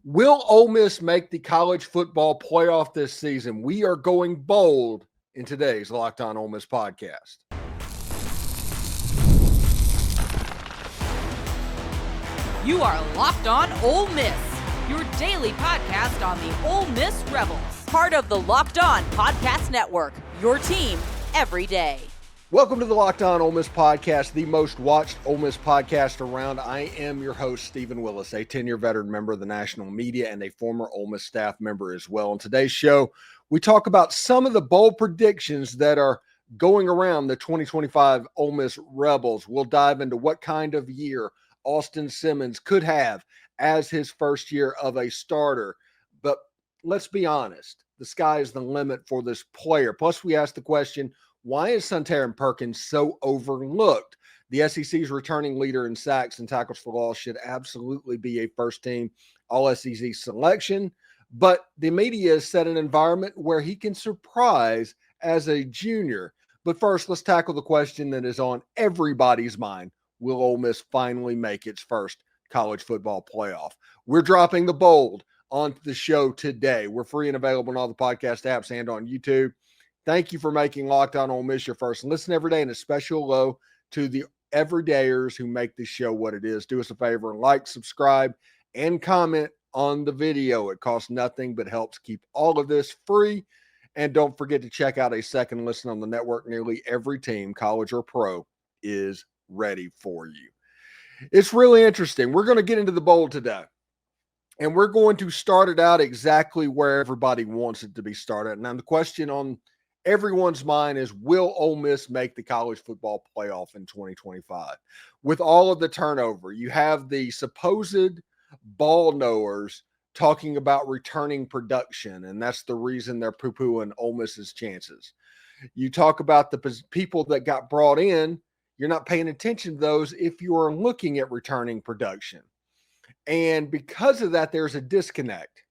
Will Ole Miss make the college football playoff this season? We are going bold in today's Locked On Ole Miss podcast. You are Locked On Ole Miss, your daily podcast on the Ole Miss Rebels. Part of the Locked On Podcast Network, your team every day. Welcome to the Locked On Ole Miss podcast, the most watched Ole Miss podcast around. I am your host, Steven Willis, a 10-year veteran member of the national media and a former Ole Miss staff member as well. On today's show, we talk about some of the bold predictions that are going around the 2025 Ole Miss Rebels. We'll dive into what kind of year Austin Simmons could have as his first year of a starter. But let's be honest, the sky is the limit for this player. Plus, we ask the question, why is Suntarine Perkins so overlooked? The SEC's returning leader in sacks and tackles for loss should absolutely be a first-team All-SEC selection, but the media has set an environment where he can surprise as a junior. But first, let's tackle the question that is on everybody's mind. Will Ole Miss finally make its first college football playoff? We're dropping the bold onto the show today. We're free and available on all the podcast apps and on YouTube. Thank you for making Locked On Ole Miss your first listen every day, and a special hello to the everydayers who make this show what it is. Do us a favor and like, subscribe, and comment on the video. It costs nothing but helps keep all of this free. And don't forget to check out a second listen on the network. Nearly every team, college or pro, is ready for you. It's really interesting. We're going to get into the bowl today, and we're going to start it out exactly where everybody wants it to be started. Now, the question on everyone's mind is, will Ole Miss make the college football playoff in 2025? With all of the turnover, you have the supposed ball knowers talking about returning production, and that's the reason they're poo-pooing Ole Miss's chances. You talk about the people that got brought in, you're not paying attention to those if you are looking at returning production. And because of that, there's a disconnect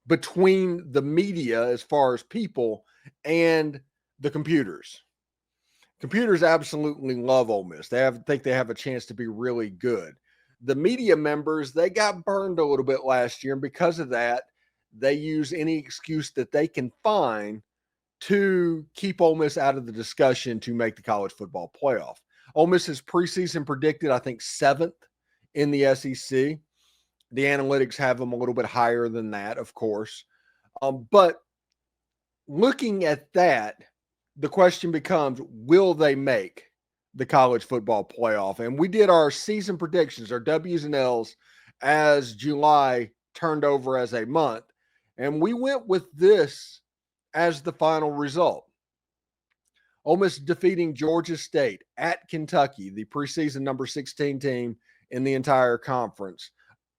between the media as far as people and the computers. Computers absolutely love Ole Miss. They think they have a chance to be really good. The media members, they got burned a little bit last year, and because of that, they use any excuse that they can find to keep Ole Miss out of the discussion to make the college football playoff. Ole Miss is preseason predicted, I think, 7th in the SEC. The analytics have them a little bit higher than that, of course. But looking at that, the question becomes, will they make the college football playoff? And we did our season predictions, our W's and L's, as July turned over as a month. And we went with this as the final result. Ole Miss defeating Georgia State at Kentucky, the preseason number 16 team in the entire conference.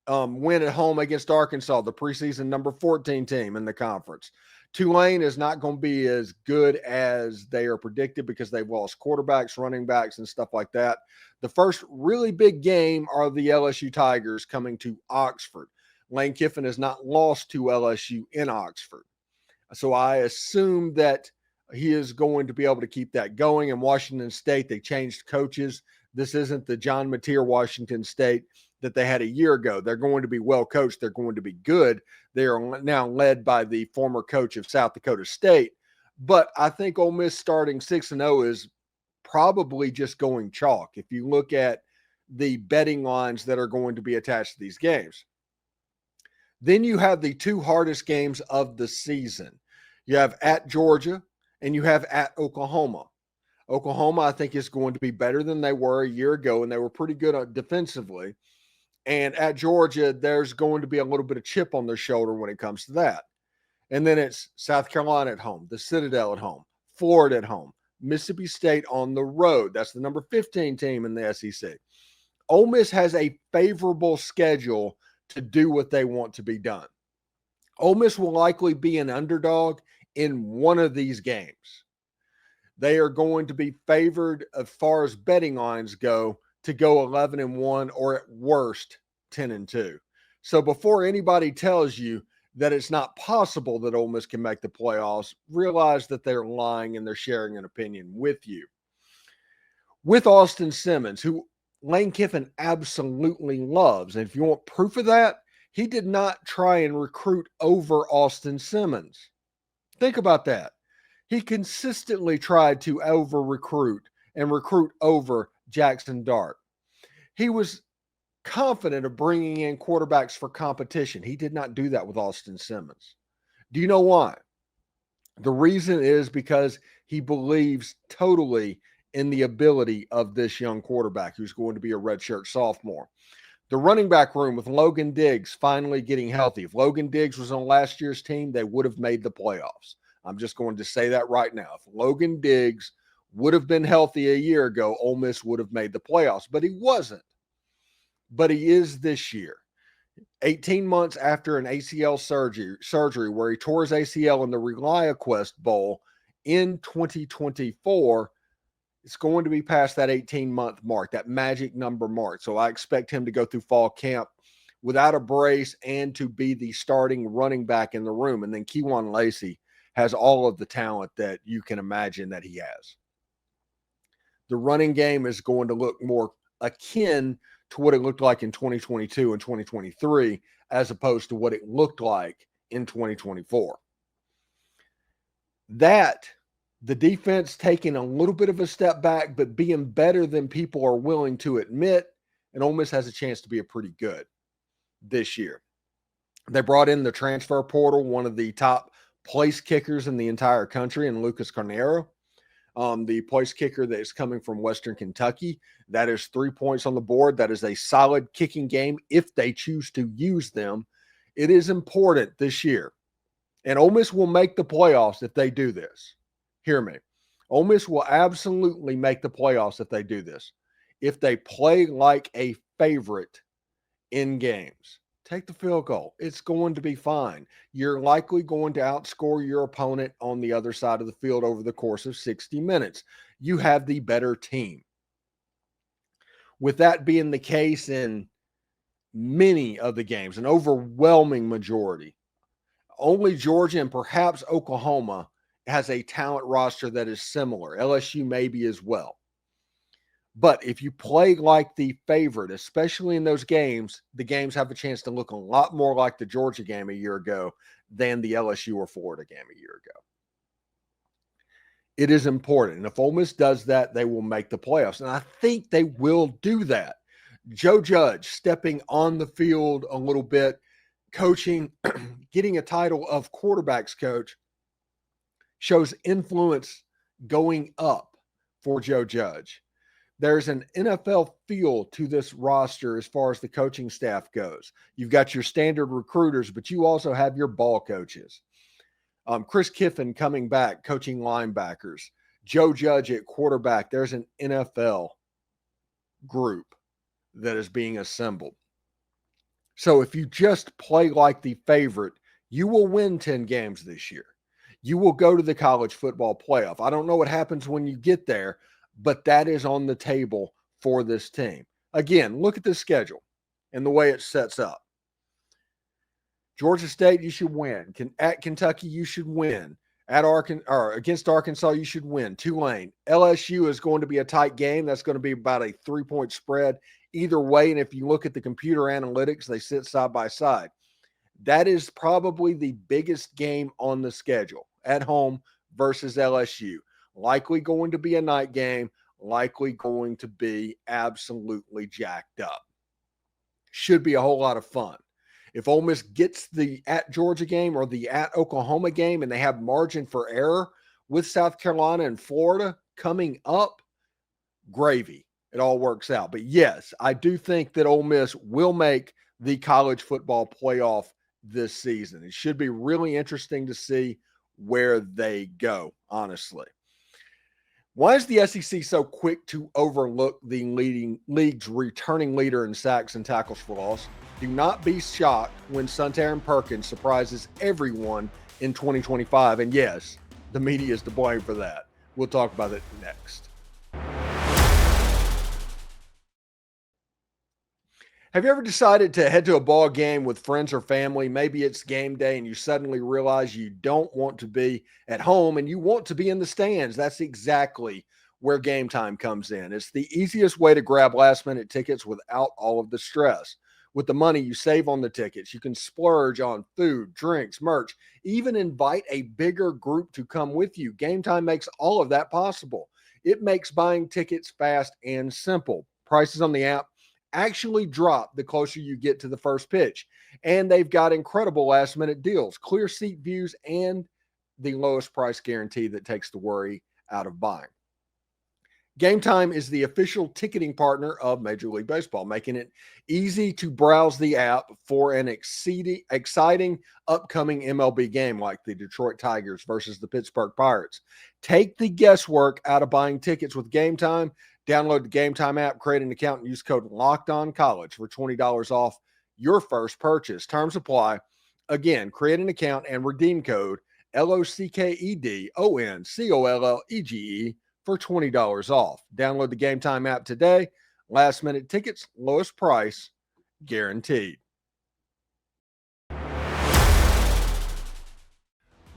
Win at home against Arkansas, the preseason number 14 team in the conference. Tulane is not going to be as good as they are predicted because they've lost quarterbacks, running backs, and stuff like that. The first really big game are the LSU Tigers coming to Oxford. Lane Kiffin has not lost to LSU in Oxford. So I assume that he is going to be able to keep that going. In Washington State, they changed coaches. This isn't the John Mateer Washington State that they had a year ago. They're going to be well coached. They're going to be good. They are now led by the former coach of South Dakota State. But I think Ole Miss starting 6-0 is probably just going chalk if you look at the betting lines that are going to be attached to these games. Then you have the two hardest games of the season. You have at Georgia and you have at Oklahoma. Oklahoma, I think, is going to be better than they were a year ago, and they were pretty good defensively. And at Georgia, there's going to be a little bit of chip on their shoulder when it comes to that. And then it's South Carolina at home, the Citadel at home, Florida at home, Mississippi State on the road. That's the number 15 team in the SEC. Ole Miss has a favorable schedule to do what they want to be done. Ole Miss will likely be an underdog in one of these games. They are going to be favored as far as betting lines go to go 11-1 or at worst 10-2. So before anybody tells you that it's not possible that Ole Miss can make the playoffs, realize that they're lying and they're sharing an opinion with you. With Austin Simmons, who Lane Kiffin absolutely loves, and if you want proof of that, He did not try and recruit over Austin Simmons. Think about that. He consistently tried to over recruit and recruit over Jackson Dart. He was confident of bringing in quarterbacks for competition. He did not do that with Austin Simmons. Do you know why? The reason is because he believes totally in the ability of this young quarterback who's going to be a redshirt sophomore. The running back room with Logan Diggs finally getting healthy. If Logan Diggs was on last year's team, they would have made the playoffs. I'm just going to say that right now. If Logan Diggs would have been healthy a year ago, Ole Miss would have made the playoffs, but he wasn't. But he is this year. 18 months after an ACL surgery where he tore his ACL in the ReliaQuest Bowl in 2024, it's going to be past that 18-month mark, that magic number mark. So I expect him to go through fall camp without a brace and to be the starting running back in the room. And then Kewan Lacey has all of the talent that you can imagine that he has. The running game is going to look more akin to what it looked like in 2022 and 2023, as opposed to what it looked like in 2024. That, the defense taking a little bit of a step back, but being better than people are willing to admit, and Ole Miss has a chance to be a pretty good this year. They brought in the transfer portal, one of the top place kickers in the entire country, and Lucas Carnero. The place kicker that is coming from Western Kentucky. That is 3 points on the board. That is a solid kicking game if they choose to use them. It is important this year. And Ole Miss will make the playoffs if they do this. Hear me. Ole Miss will absolutely make the playoffs if they do this. If they play like a favorite in games. Take the field goal. It's going to be fine. You're likely going to outscore your opponent on the other side of the field over the course of 60 minutes. You have the better team. With that being the case in many of the games, an overwhelming majority, only Georgia and perhaps Oklahoma has a talent roster that is similar. LSU maybe as well. But if you play like the favorite, especially in those games, the games have a chance to look a lot more like the Georgia game a year ago than the LSU or Florida game a year ago. It is important. And if Ole Miss does that, they will make the playoffs. And I think they will do that. Joe Judge stepping on the field a little bit, coaching, getting a title of quarterbacks coach shows influence going up for Joe Judge. There's an NFL feel to this roster as far as the coaching staff goes. You've got your standard recruiters, but you also have your ball coaches. Chris Kiffin coming back, coaching linebackers. Joe Judge at quarterback. There's an NFL group that is being assembled. So if you just play like the favorite, you will win 10 games this year. You will go to the college football playoff. I don't know what happens when you get there, but that is on the table for this team. Again, look at the schedule and the way it sets up. Georgia State, you should win. At Kentucky, you should win. Against Arkansas, you should win. Tulane. LSU is going to be a tight game. That's going to be about a 3-point spread either way. And if you look at the computer analytics, they sit side by side. That is probably the biggest game on the schedule at home versus LSU. Likely going to be a night game, likely going to be absolutely jacked up. Should be a whole lot of fun. If Ole Miss gets the at Georgia game or the at Oklahoma game and they have margin for error with South Carolina and Florida coming up, gravy. It all works out. But yes, I do think that Ole Miss will make the college football playoff this season. It should be really interesting to see where they go, honestly. Why is the SEC so quick to overlook the league's returning leader in sacks and tackles for loss? Do not be shocked when Suntarine Perkins surprises everyone in 2025. And yes, the media is to blame for that. We'll talk about it next. Have you ever decided to head to a ball game with friends or family? Maybe it's game day and you suddenly realize you don't want to be at home and you want to be in the stands. That's exactly where GameTime comes in. It's the easiest way to grab last-minute tickets without all of the stress. With the money you save on the tickets, you can splurge on food, drinks, merch, even invite a bigger group to come with you. GameTime makes all of that possible. It makes buying tickets fast and simple. Prices on the app actually drop the closer you get to the first pitch. And they've got incredible last-minute deals, clear seat views, and the lowest price guarantee that takes the worry out of buying. GameTime is the official ticketing partner of Major League Baseball, making it easy to browse the app for an exciting upcoming MLB game like the Detroit Tigers versus the Pittsburgh Pirates. Take the guesswork out of buying tickets with GameTime. Download the GameTime app, create an account, and use code LOCKEDONCollege for $20 off your first purchase. Terms apply. Again, create an account and redeem code LOCKEDONCOLLEGE for $20 off. Download the GameTime app today. Last minute tickets, lowest price, guaranteed.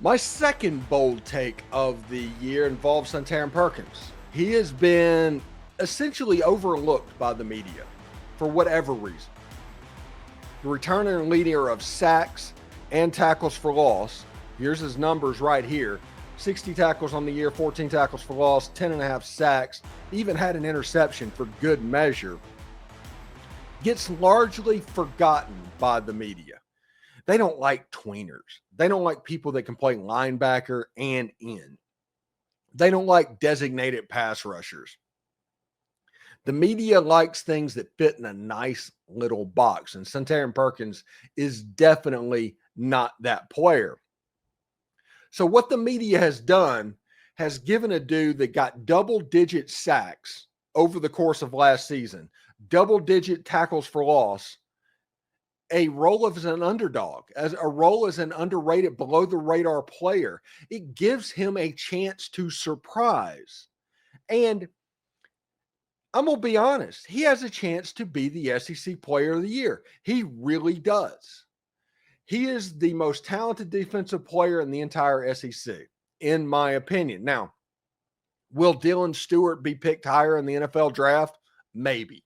My second bold take of the year involves Suntarine Perkins. He has been essentially overlooked by the media for whatever reason. The returner and leader of sacks and tackles for loss. Here's his numbers right here. 60 tackles on the year, 14 tackles for loss, 10.5 sacks, even had an interception for good measure. Gets largely forgotten by the media. They don't like tweeners. They don't like people that can play linebacker and end. They don't like designated pass rushers. The media likes things that fit in a nice little box, and Suntarine Perkins is definitely not that player. So what the media has done has given a dude that got double-digit sacks over the course of last season, double-digit tackles for loss, a role as an underdog, as a role as an underrated, below-the-radar player. It gives him a chance to surprise. And I'm going to be honest, he has a chance to be the SEC Player of the Year. He really does. He is the most talented defensive player in the entire SEC, in my opinion. Now, will Dylan Stewart be picked higher in the NFL draft? Maybe.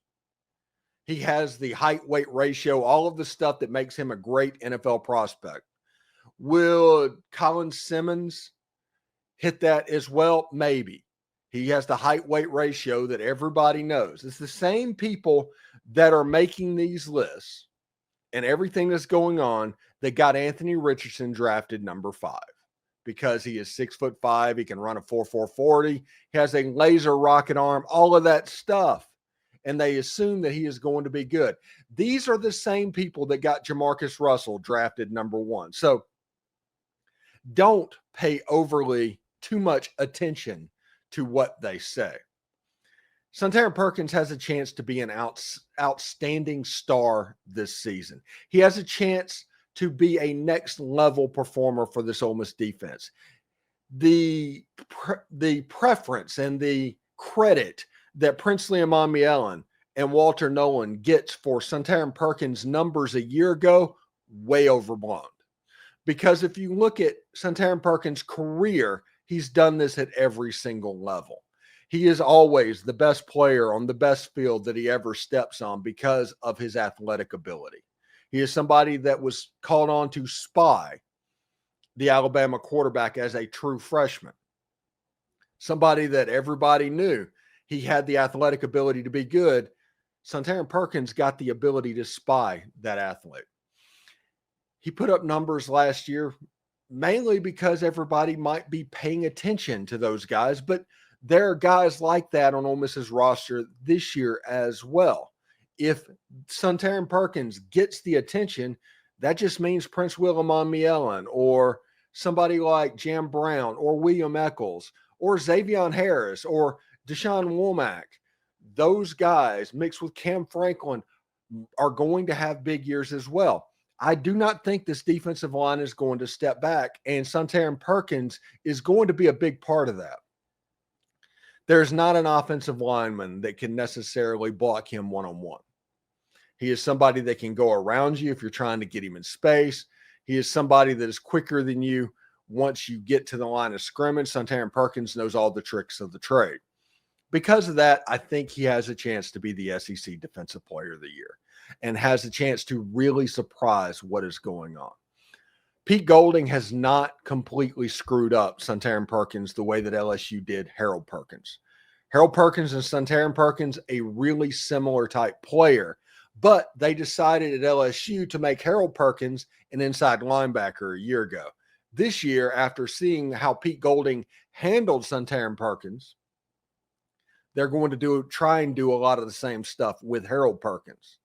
He has the height-weight ratio, all of the stuff that makes him a great NFL prospect. Will Colin Simmons hit that as well? Maybe. He has the height-weight ratio that everybody knows. It's the same people that are making these lists and everything that's going on that got Anthony Richardson drafted number 5 because he is 6'5". He can run a 4.4 40. He has a laser rocket arm, all of that stuff. And they assume that he is going to be good. These are the same people that got Jamarcus Russell drafted number 1. So don't pay overly too much attention to what they say. Suntarine Perkins has a chance to be an outstanding star this season. He has a chance to be a next level performer for this Ole Miss defense. The preference and the credit that Princely Amamiellan and Walter Nolan gets for Suntarine Perkins' numbers a year ago, way overblown. Because if you look at Suntarine Perkins' career, he's done this at every single level. He is always the best player on the best field that he ever steps on because of his athletic ability. He is somebody that was called on to spy the Alabama quarterback as a true freshman. Somebody that everybody knew he had the athletic ability to be good. Suntarine Perkins got the ability to spy that athlete. He put up numbers last year mainly because everybody might be paying attention to those guys, but there are guys like that on Ole Miss's roster this year as well. If Suntarine Perkins gets the attention, that just means Prince Willem Amamiellan or somebody like Jam Brown or William Eccles or Xavion Harris or Deshaun Womack. Those guys mixed with Cam Franklin are going to have big years as well. I do not think this defensive line is going to step back, and Suntarine Perkins is going to be a big part of that. There's not an offensive lineman that can necessarily block him one-on-one. He is somebody that can go around you if you're trying to get him in space. He is somebody that is quicker than you once you get to the line of scrimmage. Suntarine Perkins knows all the tricks of the trade. Because of that, I think he has a chance to be the SEC Defensive Player of the Year. and has a chance to really surprise what is going on. Pete Golding has not completely screwed up Suntarine Perkins the way that LSU did Harold Perkins. Harold Perkins and Suntarine Perkins, a really similar type player, but they decided at LSU to make Harold Perkins an inside linebacker a year ago. This year, after seeing how Pete Golding handled Suntarine Perkins, they're going to try and do a lot of the same stuff with Harold Perkins.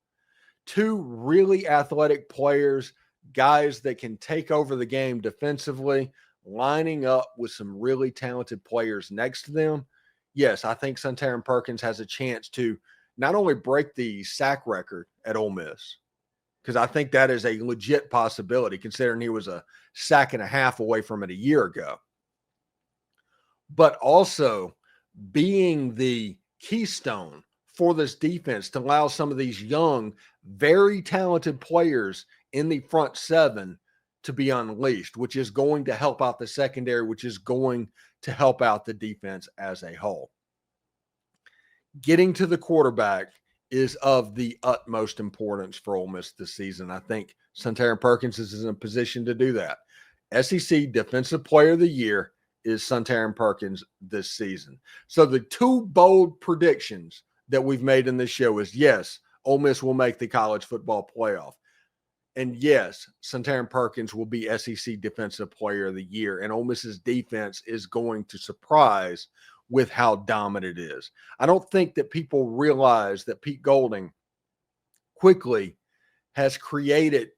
Two really athletic players, guys that can take over the game defensively, lining up with some really talented players next to them. Yes, I think Suntarine Perkins has a chance to not only break the sack record at Ole Miss, because I think that is a legit possibility considering he was a sack and a half away from it a year ago, but also being the keystone for this defense to allow some of these young, very talented players in the front seven to be unleashed, which is going to help out the secondary, which is going to help out the defense as a whole. Getting to the quarterback is of the utmost importance for Ole Miss this season. I think Suntarine Perkins is in a position to do that. SEC Defensive Player of the Year is Suntarine Perkins this season. So the two bold predictions that we've made in this show is, yes, Ole Miss will make the college football playoff. And yes, Suntarine Perkins will be SEC Defensive Player of the Year. And Ole Miss's defense is going to surprise with how dominant it is. I don't think that people realize that Pete Golding quickly has created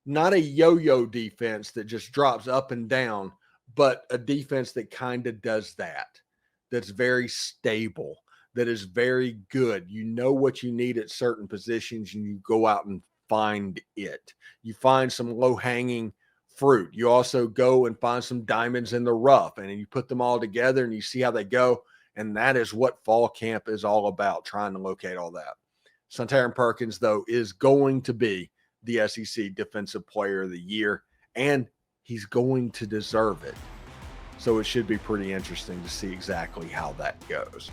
not a yo-yo defense that just drops up and down, but a defense that kind of does that, that's very stable, that is very good. You know what you need at certain positions, and you go out and find it. You find some low-hanging fruit. You also go and find some diamonds in the rough, and you put them all together, and you see how they go, and that is what fall camp is all about, trying to locate all that. Suntarine Perkins, though, is going to be the SEC Defensive Player of the Year, and he's going to deserve it. So it should be pretty interesting to see exactly how that goes.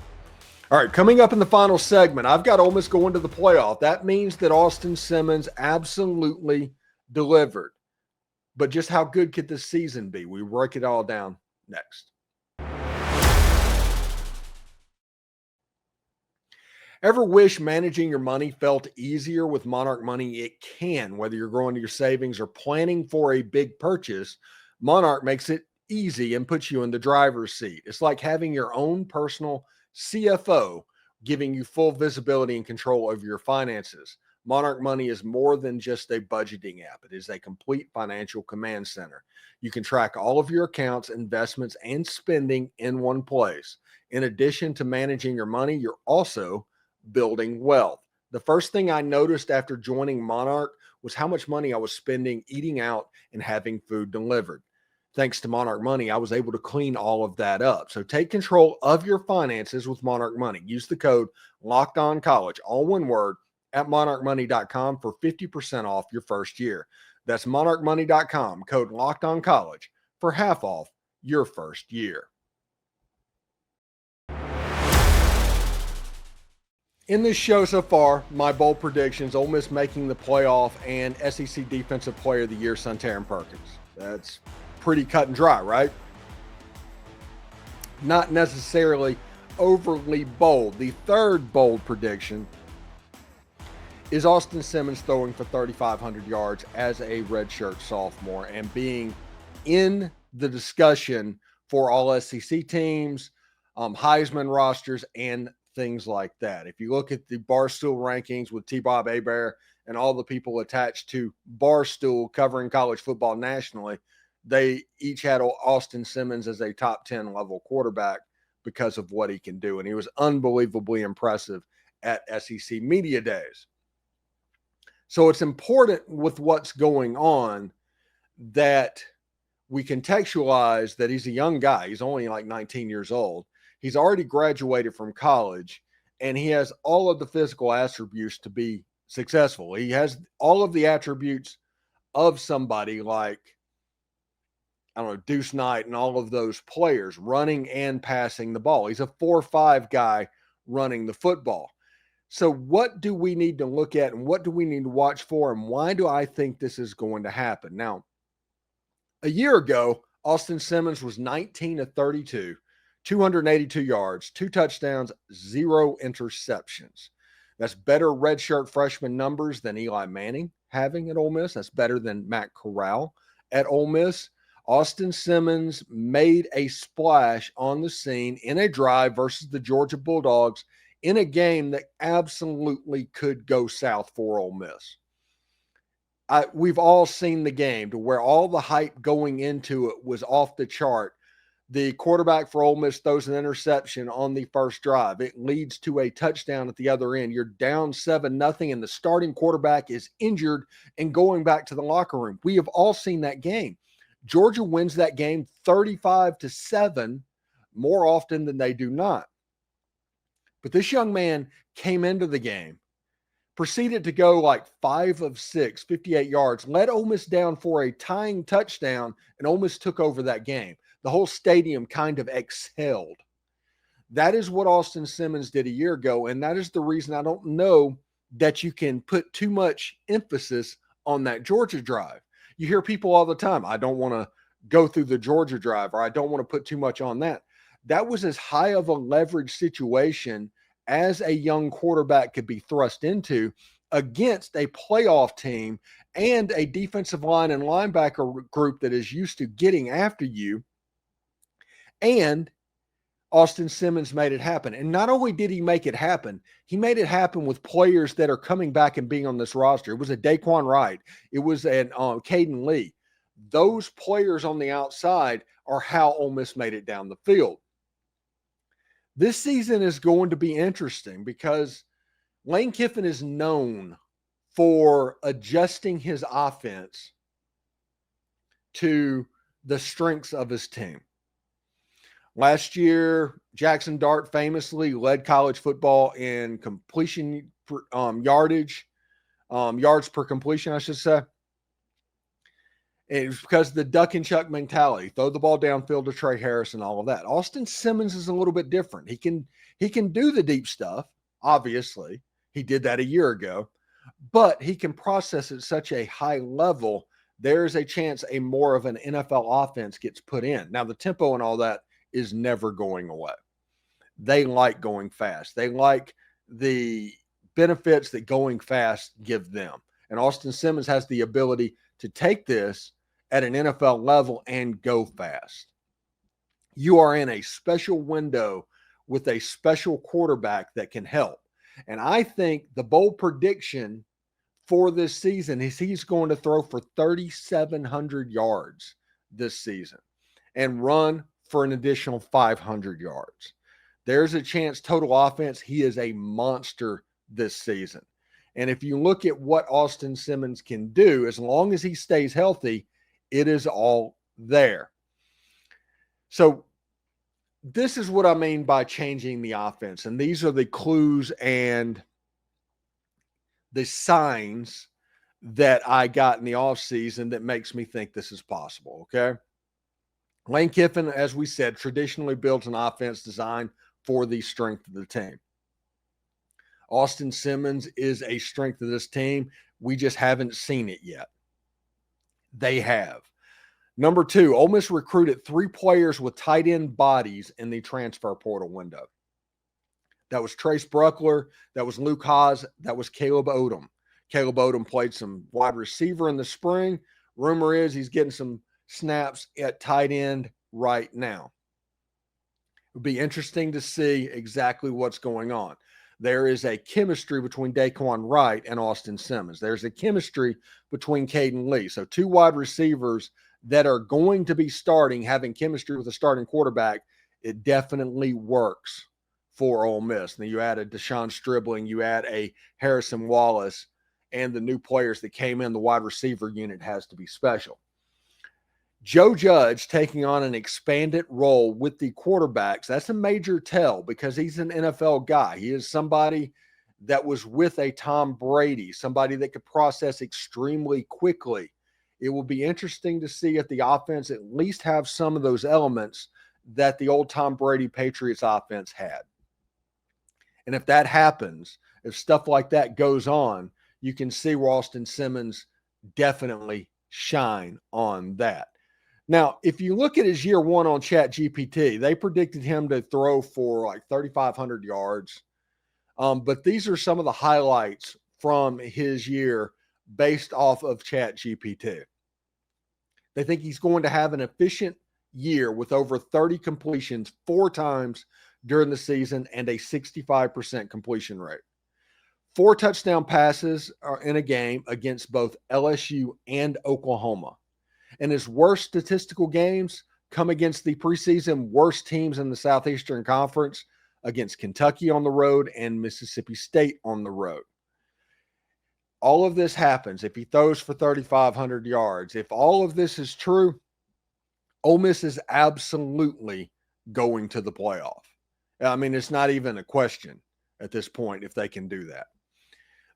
All right, coming up in the final segment, I've got Ole Miss going to the playoff. That means that Austin Simmons absolutely delivered. But just how good could this season be? We break it all down next. Ever wish managing your money felt easier with Monarch Money? It can. Whether you're growing your savings or planning for a big purchase, Monarch makes it easy and puts you in the driver's seat. It's like having your own personal CFO, giving you full visibility and control over your finances. Monarch Money is more than just a budgeting app. It is a complete financial command center. You can track all of your accounts, investments, and spending in one place. In addition to managing your money, you're also building wealth. The first thing I noticed after joining Monarch was how much money I was spending eating out and having food delivered. Thanks to Monarch Money, I was able to clean all of that up. So take control of your finances with Monarch Money. Use the code LOCKEDONCOLLEGE, all one word, at monarchmoney.com for 50% off your first year. That's monarchmoney.com, code LOCKEDONCOLLEGE for half off your first year. In this show so far, my bold predictions: Ole Miss making the playoff and SEC Defensive Player of the Year, Suntarine Perkins. That's pretty cut and dry, right? Not necessarily overly bold. The third bold prediction is Austin Simmons throwing for 3,500 yards as a redshirt sophomore and being in the discussion for all SEC teams, Heisman rosters, and things like that. If you look at the Barstool rankings with T-Bob Hebert and all the people attached to Barstool covering college football nationally, they each had Austin Simmons as a top 10 level quarterback because of what he can do. And he was unbelievably impressive at SEC Media Days. So it's important with what's going on that we contextualize that he's a young guy. He's only like 19 years old. He's already graduated from college, and he has all of the physical attributes to be successful. He has all of the attributes of somebody like, I don't know, Deuce Knight and all of those players running and passing the ball. He's a 4-5 guy running the football. So what do we need to look at and what do we need to watch for? And why do I think this is going to happen? Now, a year ago, Austin Simmons was 19 of 32, 282 yards, 2 touchdowns, 0 interceptions. That's better redshirt freshman numbers than Eli Manning having at Ole Miss. That's better than Matt Corral at Ole Miss. Austin Simmons made a splash on the scene in a drive versus the Georgia Bulldogs in a game that absolutely could go south for Ole Miss. We've all seen the game to where all the hype going into it was off the chart. The quarterback for Ole Miss throws an interception on the first drive. It leads to a touchdown at the other end. You're down 7-0, and the starting quarterback is injured and going back to the locker room. We have all seen that game. Georgia wins that game 35-7 more often than they do not. But this young man came into the game, proceeded to go like 5 of 6, 58 yards, led Ole Miss down for a tying touchdown, and Ole Miss took over that game. The whole stadium kind of exhaled. That is what Austin Simmons did a year ago, and that is the reason I don't know that you can put too much emphasis on that Georgia drive. You hear people all the time, I don't want to go through the Georgia drive, or I don't want to put too much on that. That was as high of a leverage situation as a young quarterback could be thrust into against a playoff team and a defensive line and linebacker group that is used to getting after you. And Austin Simmons made it happen. And not only did he make it happen, he made it happen with players that are coming back and being on this roster. It was a Daquan Wright. It was an Caden Lee. Those players on the outside are how Ole Miss made it down the field. This season is going to be interesting because Lane Kiffin is known for adjusting his offense to the strengths of his team. Last year, Jackson Dart famously led college football in completion yards per completion, I should say. It was because of the duck and chuck mentality, throw the ball downfield to Trey Harris and all of that. Austin Simmons is a little bit different. He can do the deep stuff, obviously. He did that a year ago, but he can process at such a high level. There's a chance a more of an NFL offense gets put in. Now, the tempo and all that is never going away. They like going fast. They like the benefits that going fast give them. And Austin Simmons has the ability to take this at an NFL level and go fast. You are in a special window with a special quarterback that can help. And I think the bold prediction for this season is he's going to throw for 3,700 yards this season and run for an additional 500 yards. There's a chance total offense. He is a monster this season. And if you look at what Austin Simmons can do, as long as he stays healthy, it is all there. So this is what I mean by changing the offense. And these are the clues and the signs that I got in the offseason that makes me think this is possible, okay? Lane Kiffin, as we said, traditionally builds an offense designed for the strength of the team. Austin Simmons is a strength of this team. We just haven't seen it yet. They have. Number 2, Ole Miss recruited 3 players with tight end bodies in the transfer portal window. That was Trace Bruckler. That was Luke Haas. That was Caleb Odom. Caleb Odom played some wide receiver in the spring. Rumor is he's getting some snaps at tight end right now. It would be interesting to see exactly what's going on. There is a chemistry between Daquan Wright and Austin Simmons. There's a chemistry between Caden Lee. So 2 wide receivers that are going to be starting, having chemistry with a starting quarterback, it definitely works for Ole Miss. Now you add a Deshaun Stribling, you add a Harrison Wallace, and the new players that came in, the wide receiver unit has to be special. Joe Judge taking on an expanded role with the quarterbacks, that's a major tell because he's an NFL guy. He is somebody that was with a Tom Brady, somebody that could process extremely quickly. It will be interesting to see if the offense at least have some of those elements that the old Tom Brady Patriots offense had. And if that happens, if stuff like that goes on, you can see where Austin Simmons definitely shine on that. Now, if you look at his year one on ChatGPT, they predicted him to throw for like 3,500 yards. But these are some of the highlights from his year based off of ChatGPT. They think he's going to have an efficient year with over 30 completions 4 times during the season and a 65% completion rate. 4 touchdown passes are in a game against both LSU and Oklahoma. And his worst statistical games come against the preseason worst teams in the Southeastern Conference, against Kentucky on the road and Mississippi State on the road. All of this happens if he throws for 3,500 yards. If all of this is true, Ole Miss is absolutely going to the playoff. I mean, it's not even a question at this point if they can do that.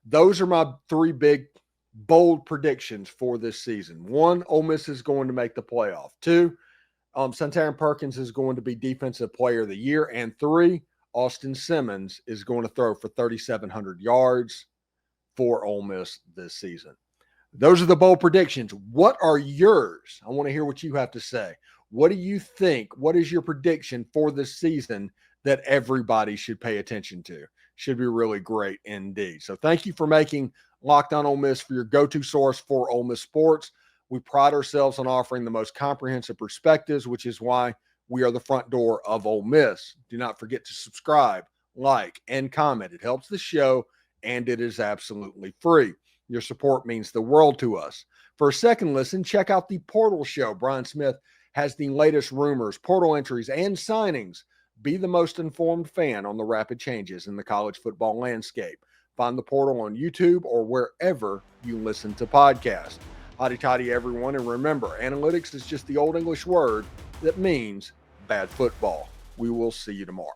Those are my 3 big, bold predictions for this season. 1, Ole Miss is going to make the playoff. 2, Suntarine Perkins is going to be Defensive Player of the Year. And 3, Austin Simmons is going to throw for 3,700 yards for Ole Miss this season. Those are the bold predictions. What are yours? I want to hear what you have to say. What do you think? What is your prediction for this season that everybody should pay attention to? Should be really great indeed. So thank you for making Locked On Ole Miss for your go-to source for Ole Miss sports. We pride ourselves on offering the most comprehensive perspectives, which is why we are the front door of Ole Miss. Do not forget to subscribe, like, and comment. It helps the show, and it is absolutely free. Your support means the world to us. For a second listen, check out the Portal Show. Brian Smith has the latest rumors, portal entries, and signings. Be the most informed fan on the rapid changes in the college football landscape. Find the Portal on YouTube or wherever you listen to podcasts. Hotty toddy, everyone, and remember, analytics is just the old English word that means bad football. We will see you tomorrow.